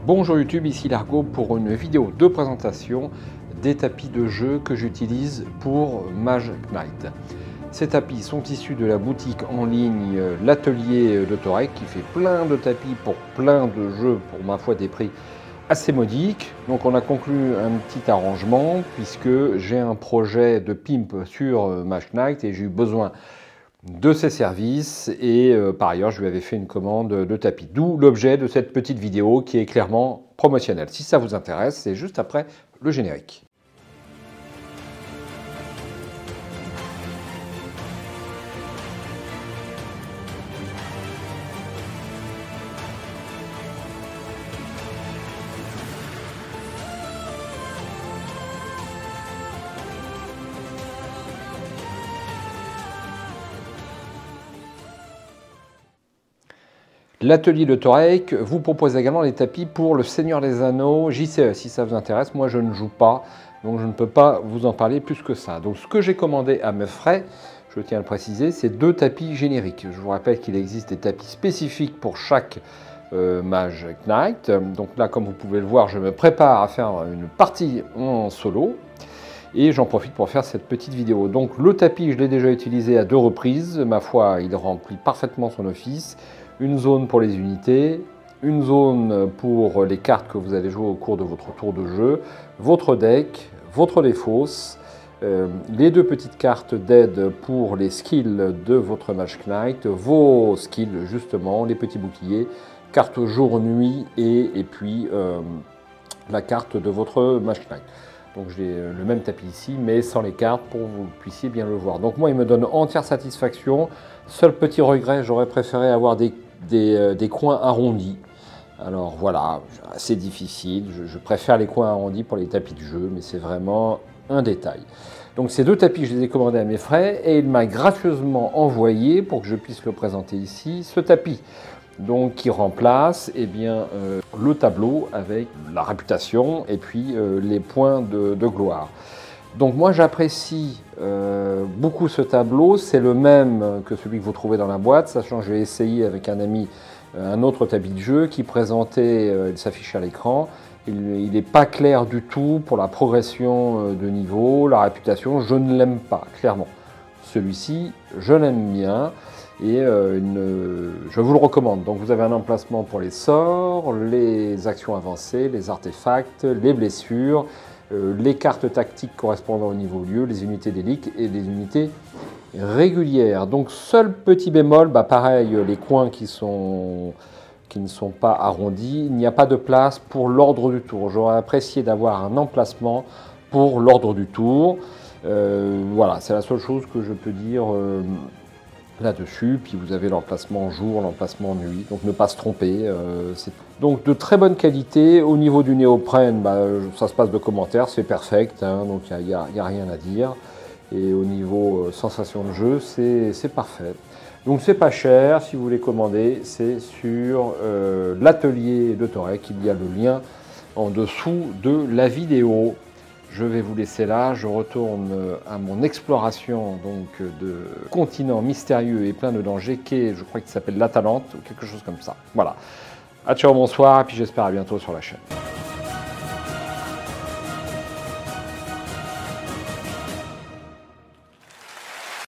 Bonjour YouTube, ici Largo pour une vidéo de présentation des tapis de jeu que j'utilise pour Mage Knight. Ces tapis sont issus de la boutique en ligne l'Atelier de Torek qui fait plein de tapis pour plein de jeux pour ma foi des prix assez modiques. Donc on a conclu un petit arrangement puisque j'ai un projet de pimp sur Mage Knight et j'ai eu besoin de ses services et par ailleurs je lui avais fait une commande de tapis, d'où l'objet de cette petite vidéo qui est clairement promotionnelle. Si ça vous intéresse, c'est juste après le générique. L'Atelier de Torek vous propose également les tapis pour le Seigneur des Anneaux JCE, si ça vous intéresse. Moi, je ne joue pas, donc je ne peux pas vous en parler plus que ça. Donc, ce que j'ai commandé à mes frais, je tiens à le préciser, c'est 2 tapis génériques. Je vous rappelle qu'il existe des tapis spécifiques pour chaque Mage Knight. Donc là, comme vous pouvez le voir, je me prépare à faire une partie en solo. Et j'en profite pour faire cette petite vidéo. Donc, le tapis, je l'ai déjà utilisé à 2 reprises. Ma foi, il remplit parfaitement son office. Une zone pour les unités, une zone pour les cartes que vous allez jouer au cours de votre tour de jeu, votre deck, votre défausse, les 2 petites cartes d'aide pour les skills de votre Mage Knight, vos skills justement, les petits boucliers, carte jour-nuit et puis la carte de votre Mage Knight. Donc j'ai le même tapis ici, mais sans les cartes pour que vous puissiez bien le voir. Donc moi, il me donne entière satisfaction. Seul petit regret, j'aurais préféré avoir des coins arrondis. Alors voilà, c'est difficile. Je préfère les coins arrondis pour les tapis de jeu, mais c'est vraiment un détail. Donc ces 2 tapis, je les ai commandés à mes frais et il m'a gracieusement envoyé, pour que je puisse le présenter ici, ce tapis. Donc qui remplace le tableau avec la réputation et puis les points de gloire. Donc moi j'apprécie beaucoup ce tableau, c'est le même que celui que vous trouvez dans la boîte, sachant que j'ai essayé avec un ami un autre tapis de jeu qui présentait, il s'affichait à l'écran, il n'est pas clair du tout pour la progression de niveau, la réputation, je ne l'aime pas, clairement. Celui-ci, je l'aime bien. Et je vous le recommande. Donc vous avez un emplacement pour les sorts, les actions avancées, les artefacts, les blessures, les cartes tactiques correspondant au niveau lieu, les unités d'élite et les unités régulières. Donc seul petit bémol, pareil, les coins qui ne sont pas arrondis, il n'y a pas de place pour l'ordre du tour. J'aurais apprécié d'avoir un emplacement pour l'ordre du tour. Voilà, c'est la seule chose que je peux dire là-dessus. Puis vous avez l'emplacement jour, l'emplacement nuit, donc ne pas se tromper. Donc de très bonne qualité. Au niveau du néoprène, ça se passe de commentaires, c'est perfect, hein, donc il n'y a rien à dire. Et au niveau sensation de jeu, c'est parfait. Donc c'est pas cher, si vous voulez commander, c'est sur l'Atelier de Torek. Il y a le lien en dessous de la vidéo. Je vais vous laisser là, je retourne à mon exploration donc, de continent mystérieux et plein de dangers je crois qu'il s'appelle l'Atalante ou quelque chose comme ça. Voilà. À ciao, bonsoir, et puis j'espère à bientôt sur la chaîne.